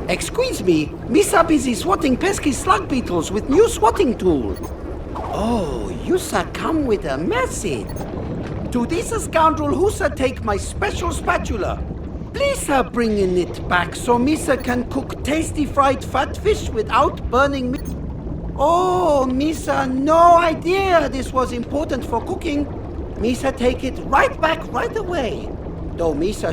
Excuse me, Misa busy swatting pesky slug beetles with new swatting tool. Oh, you sir come with a message. To this scoundrel who sir take my special spatula. Please sir bringing it back so Misa can cook tasty fried fat fish without burning me. Oh, Misa, no idea this was important for cooking. Misa take it right back right away. Though Misa...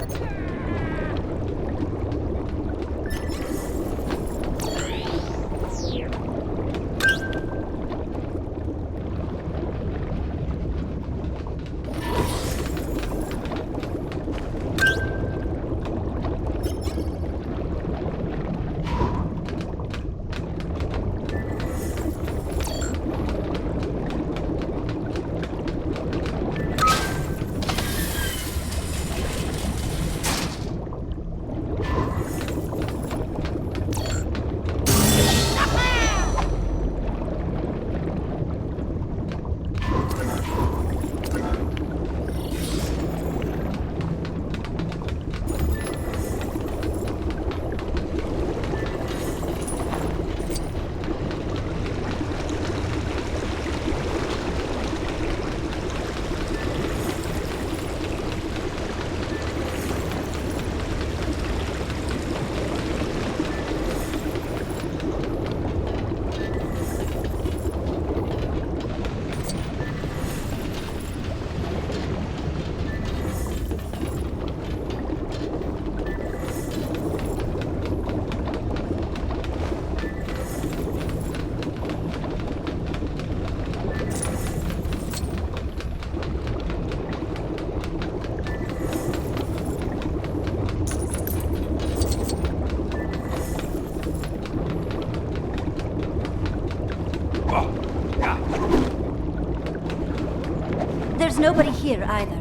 There's nobody here either.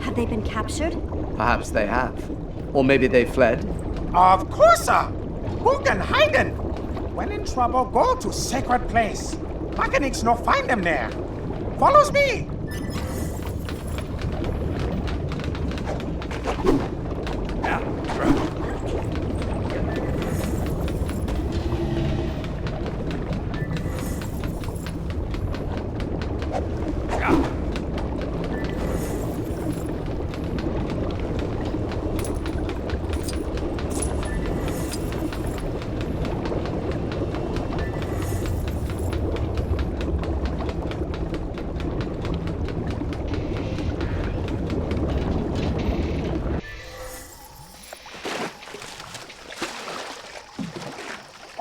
Have they been captured? Perhaps they have. Or maybe they fled. Of course, sir. Who can hide them? When in trouble, go to sacred place. Mechanics no find them there. Follows me.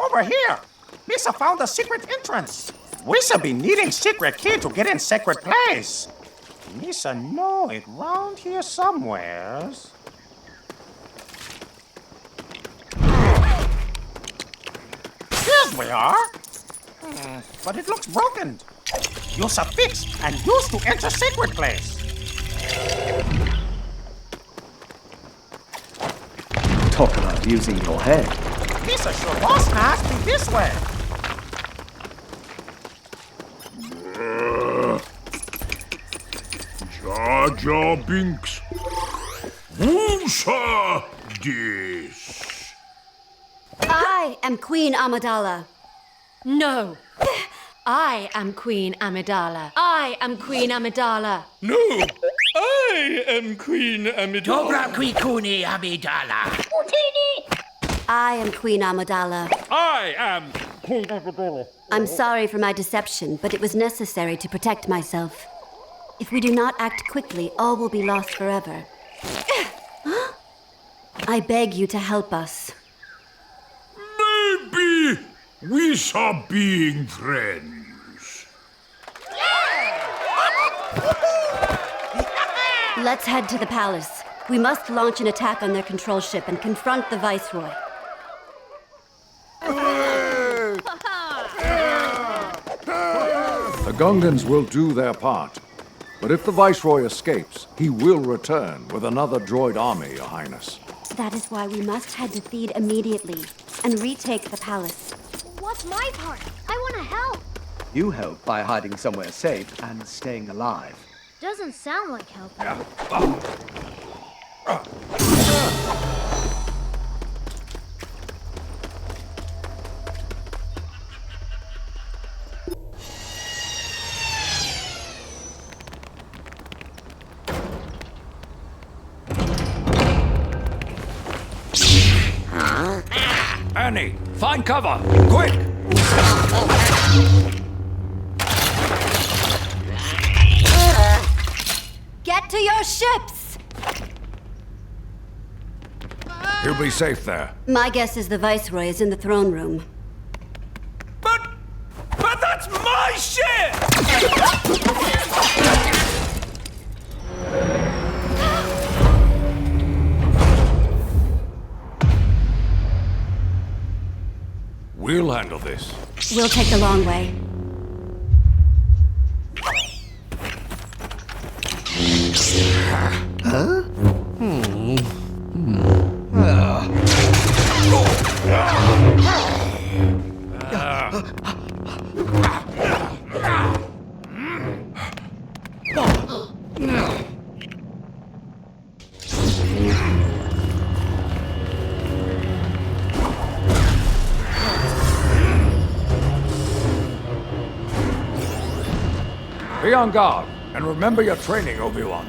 Over here! Misa found a secret entrance. We should be needing secret key to get in sacred place. Misa know it round here somewheres. Here we are. But it looks broken. Use a fix and use to enter sacred place. Talk about using your head. Misa sure was nasty this way. Jar Jar Binks. Whoosah this. I am Queen Amidala. No. I am Queen Amidala. I am Queen Amidala. No, I am Queen Amidala. Dobra Kwikuni Amidala. I am Queen Amidala. I am Queen Amidala. I'm sorry for my deception, but it was necessary to protect myself. If we do not act quickly, all will be lost forever. I beg you to help us. Maybe we are being friends. Let's head to the palace. We must launch an attack on their control ship and confront the Viceroy. The Gungans will do their part. But if the Viceroy escapes, he will return with another droid army, Your Highness. That is why we must head to Theed immediately and retake the palace. What's my part? I want to help. You help by hiding somewhere safe and staying alive. Doesn't sound like helping. Annie, find cover! Quick! Get to your ships! He'll be safe there. My guess is the Viceroy is in the throne room. But that's my ship! We'll handle this. We'll take the long way. Be on guard, and remember your training, Obi-Wan.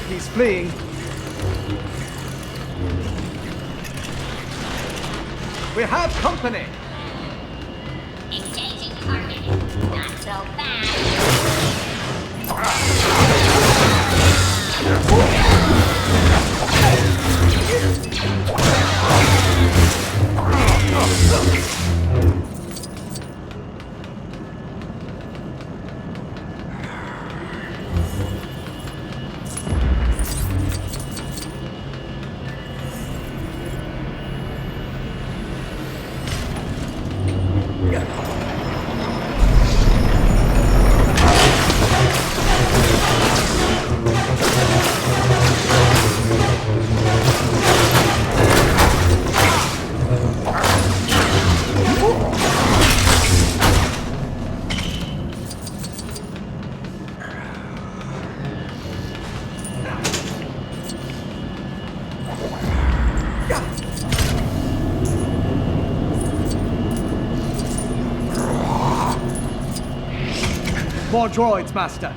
He's fleeing. We have company. Engaging target. Not so bad. More droids, Master.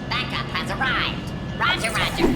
Backup has arrived. Roger, roger.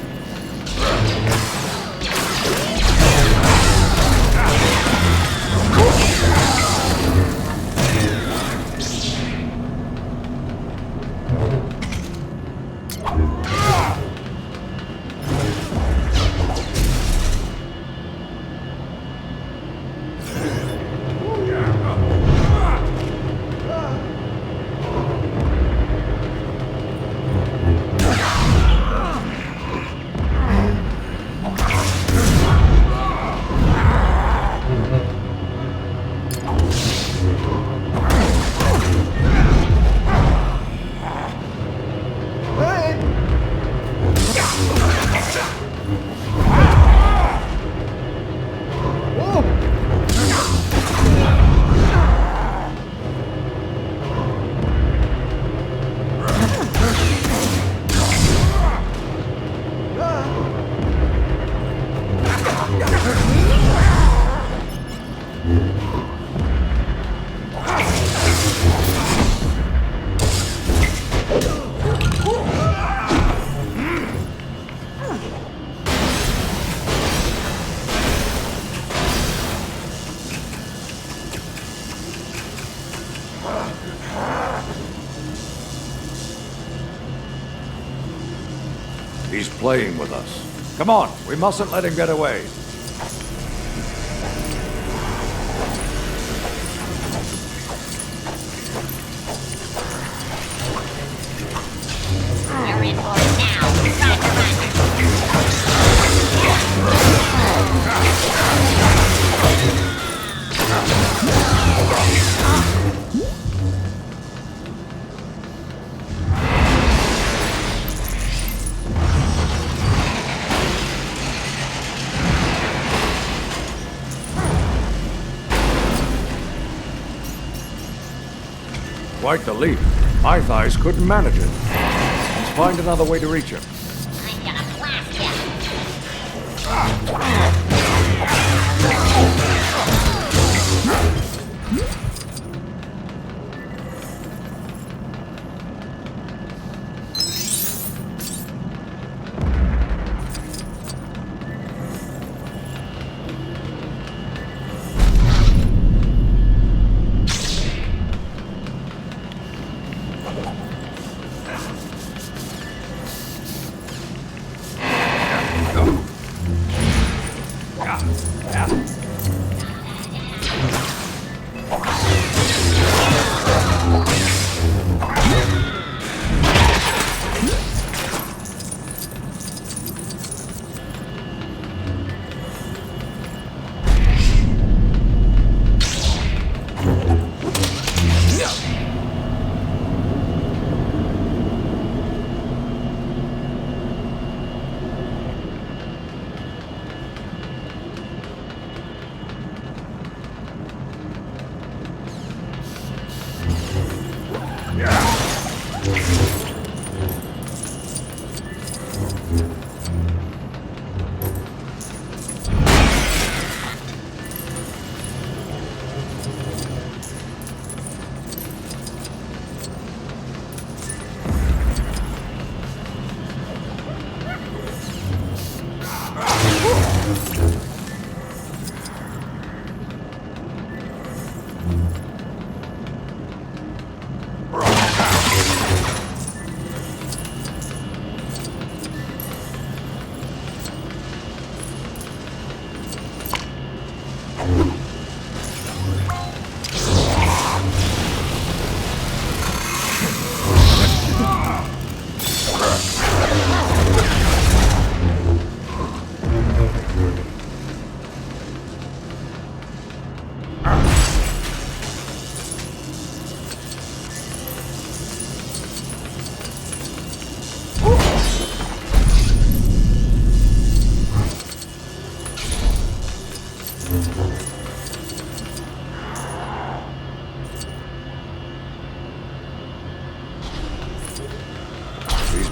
He's playing with us. Come on, we mustn't let him get away. You're in for it now. Roger, Quite the leap. My thighs couldn't manage it. Let's find another way to reach him. I'm gonna blast you.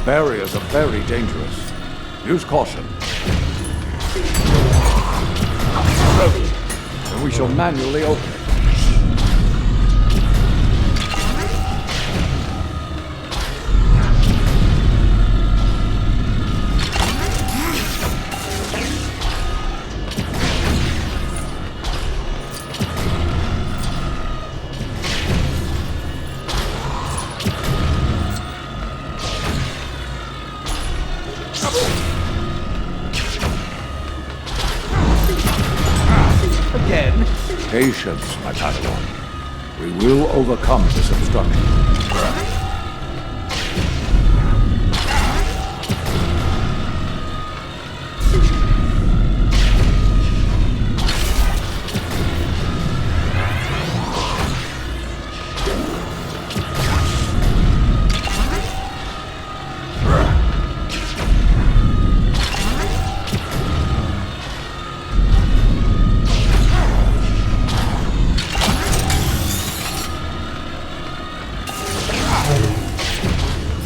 Barriers are very dangerous. Use caution. And we shall manually open it. Patience, my Padawan. We will overcome this obstruction.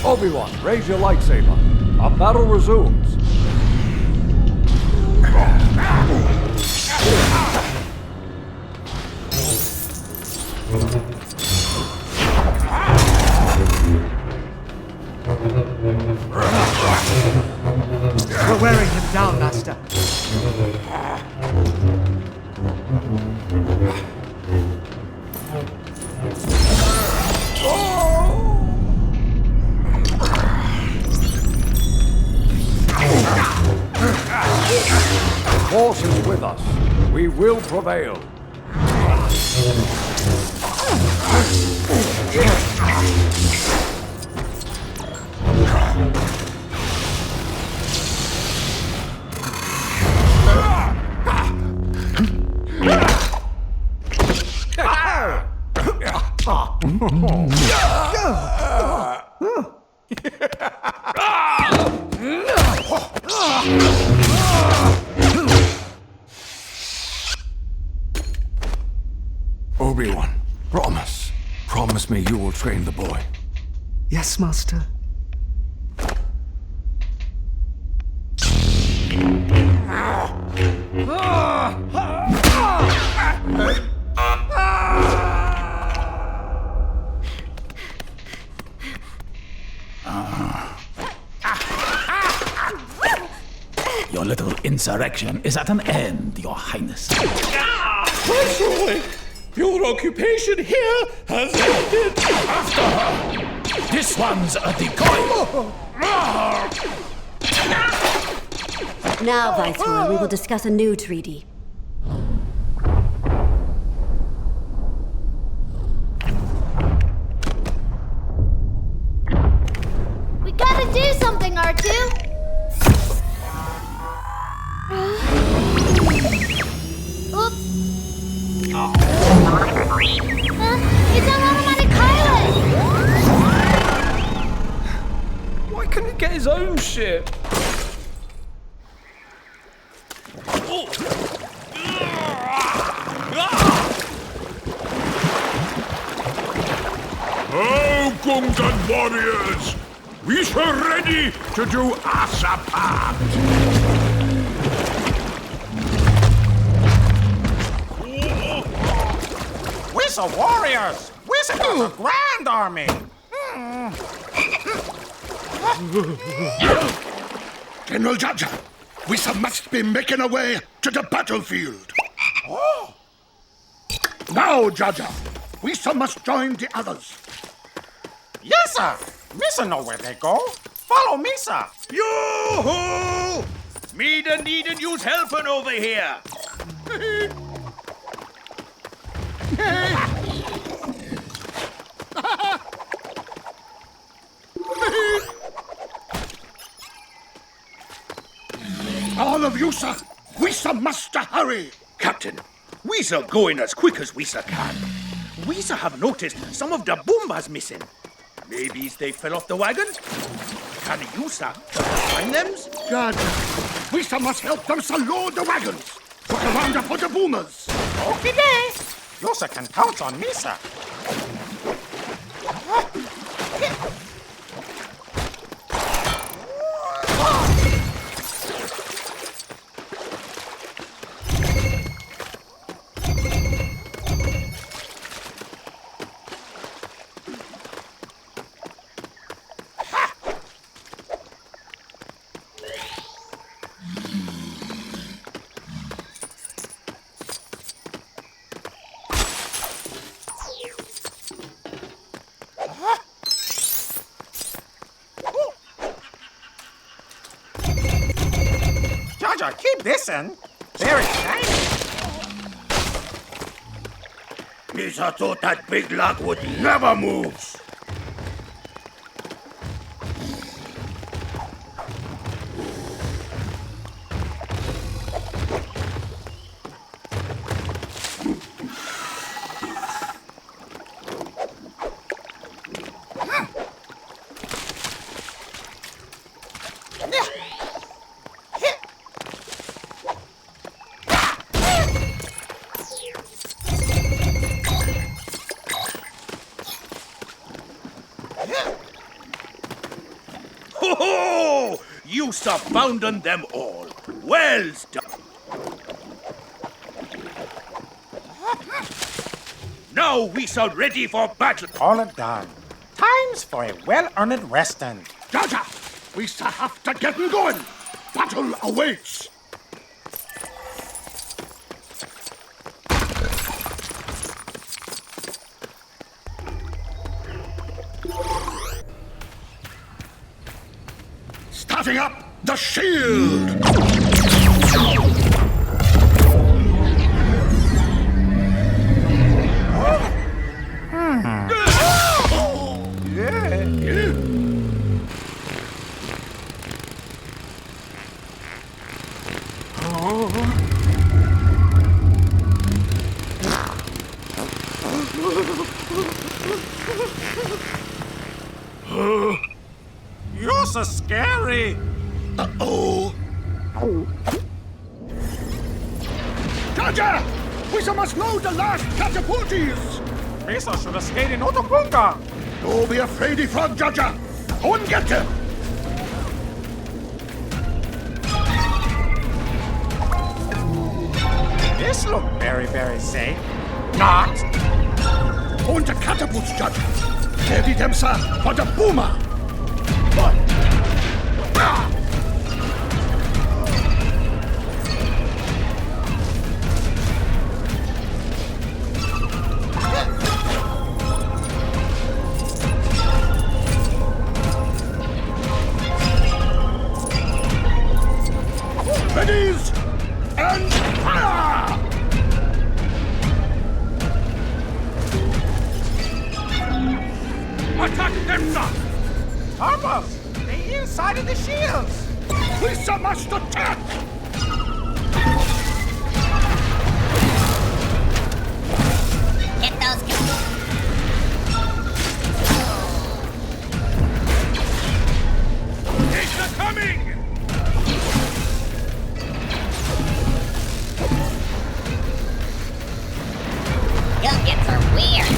Obi-Wan, raise your lightsaber. Our battle resumes. We're wearing him down, Master. Victory will prevail. Obi-Wan, promise me you will train the boy. Yes, Master. Your little insurrection is at an end, Your Highness. Viceroy! Your occupation here has ended! After her! This one's a decoy! Now, Viceroy, we will discuss a new treaty. We gotta do something, R2! Oops. It's an automatic pilot! Why couldn't he get his own ship? Oh, Gungan warriors! We are ready to do us a part! We're warriors! We're got a grand army! General Jaja, we must be making our way to the battlefield. Oh! Now, Jaja, we must join the others. Yes, sir! Misa know where they go. Follow Misa! Yoo-hoo! Me da needin' use helpin' over here. All of you, sir, we must hurry. Captain, we's going as quick as we can. We have noticed some of the boombas missing. Maybe they fell off the wagon? Can you, sir, find them? God, we must help them load the wagons. Look around for the boomers. Okay, day. You sir can count on me, sir. Keep this in. Very shiny. Misa thought that big log would never move. Ho-ho! You found them all. Well done. Now we are ready for battle. All it done. Time's for a well-earned resting. Jaja, we have to get going. Battle awaits. Starting up the shield! so scary. Uh-oh. Jaja! We must load the last catapulties! Misa should have stayed in Otopunga. Don't be afraid, Frog Jaja! Go and get him! This look very, very safe. Not. On the catapults, Jaja! Ready them, sir, for the boomer! One. Ah! Readies and fire! Attack them, sir! Harpers! They inside of the shields! We must attack! Get those It's coming! Gilgits are weird.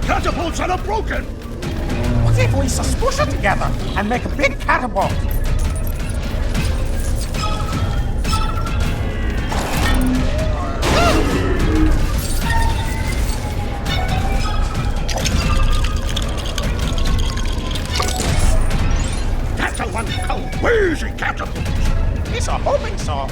Catapults are broken! What if we smush it together and make a big catapult? That's a one crazy catapult! He's a hoping so.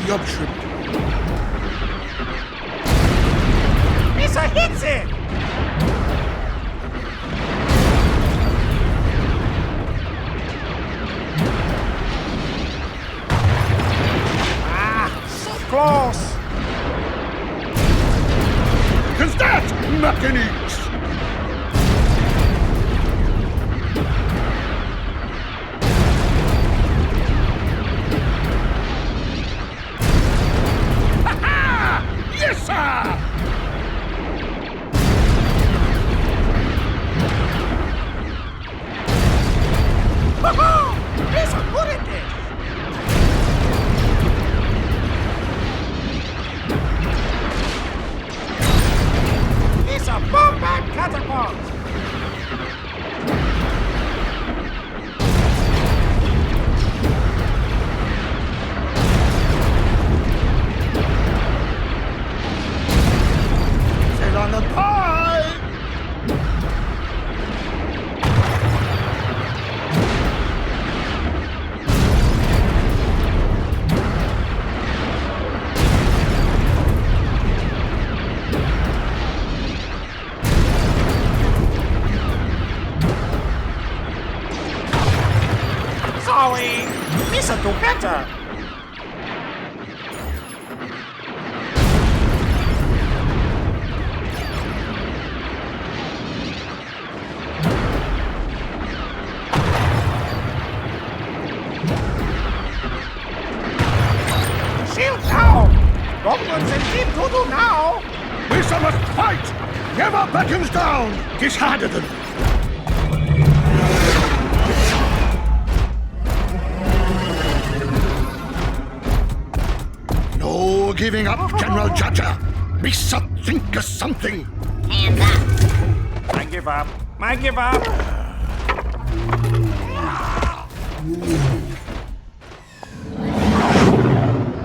Yup, shrimp. Misa hits it! Ah, so close! Is that mechanics? Yes, sir! He's a good at this! He's a bomb-back catapult! Sit on the pie! do better. Shield down! Goblins in deep doo-doo now! Misa must fight! Never beckons down! Disheartened them! No giving up, General Jaja! Misa think of something! Hands up! I give up. I give up.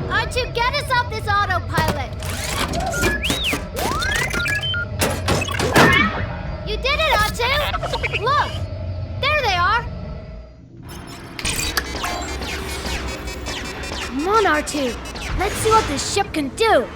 R2, get us off this autopilot! You did it, R2! Look! There they are! Come on, R2. Let's see what this ship can do.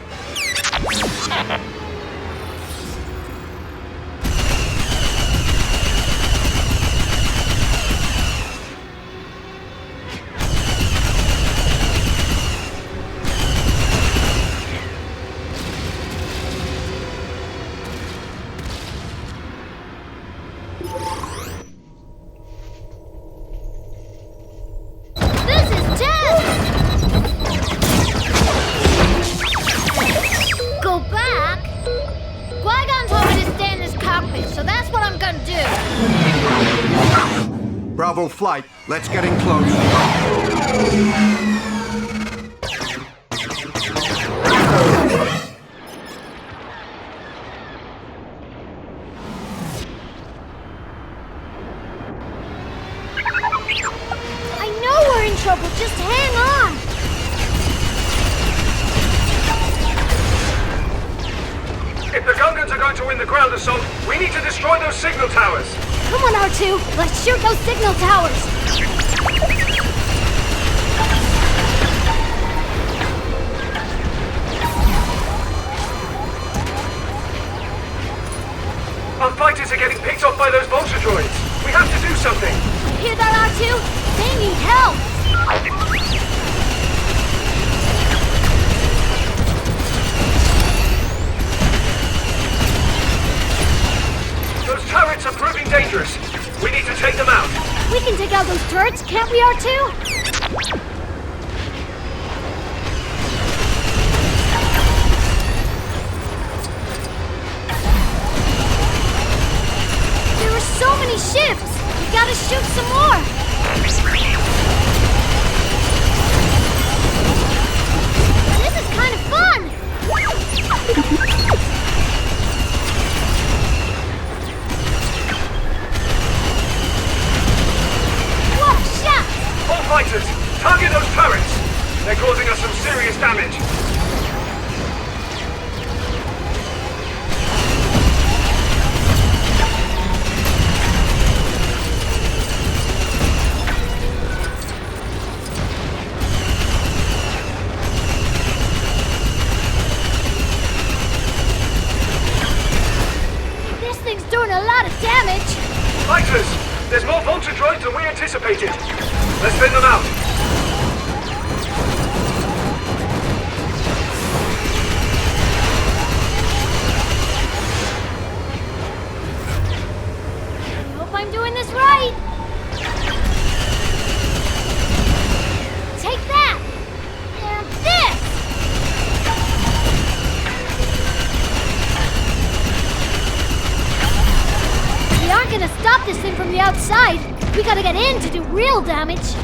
This is tense! Go back? Qui-Gon told me to stay in this cockpit, so that's what I'm gonna do. Bravo flight, let's get in close. I know we're in trouble, just hang on! If the Gungans are going to win the ground assault, we need to destroy those signal towers. Come on, R2, let's shoot those signal towers! Our fighters are getting picked off by those vulture droids. We have to do something. Hear that, R2? They need help! Those turrets are proving dangerous. We need to take them out. We can take out those turrets, can't we, R2? There are so many ships! We gotta shoot some more! This is kind of fun! Whoa, shot! All fighters, target those turrets. They're causing us some serious damage. This thing's doing a lot of damage! Fighters, there's more vulture droids than we anticipated. Let's thin them out. I hope I'm doing this right! Take that! And this! We aren't gonna stop this thing from the outside. We gotta get in to do real damage.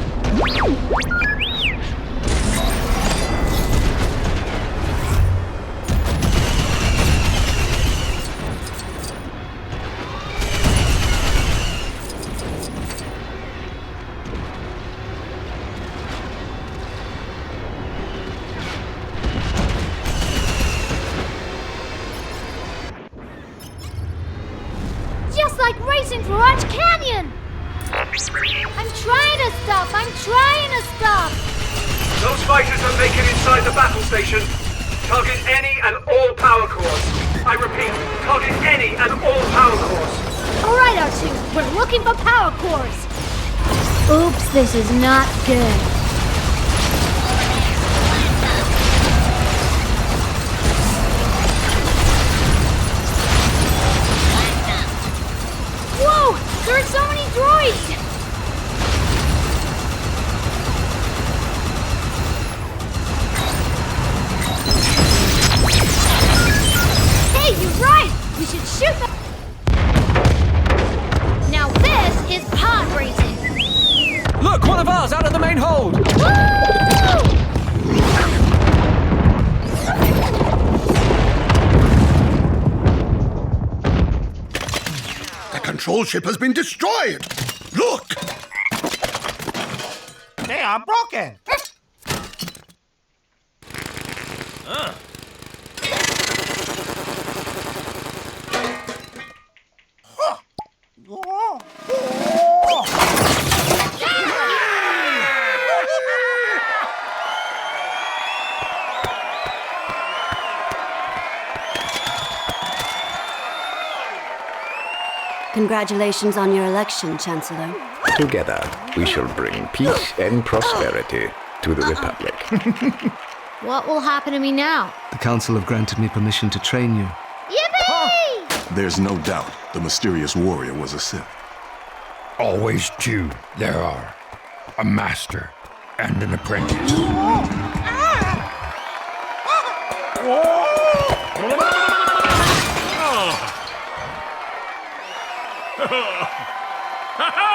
Just like racing through Arch Canyon! I'm trying to stop! I'm trying to stop! Those fighters are making inside the battle station. Target any and all power cores. I repeat, target any and all power cores. Alright, R2, we're looking for power cores! Oops, this is not good. We should shoot them. Now this is pod racing. Look, one of ours out of the main hold! Woo! The control ship has been destroyed! Look! They are broken. Congratulations on your election, Chancellor. Together, we shall bring peace and prosperity to the Republic. What will happen to me now? The Council have granted me permission to train you. Yippee! There's no doubt the mysterious warrior was a Sith. Always two there are. A master and an apprentice. Ha ha!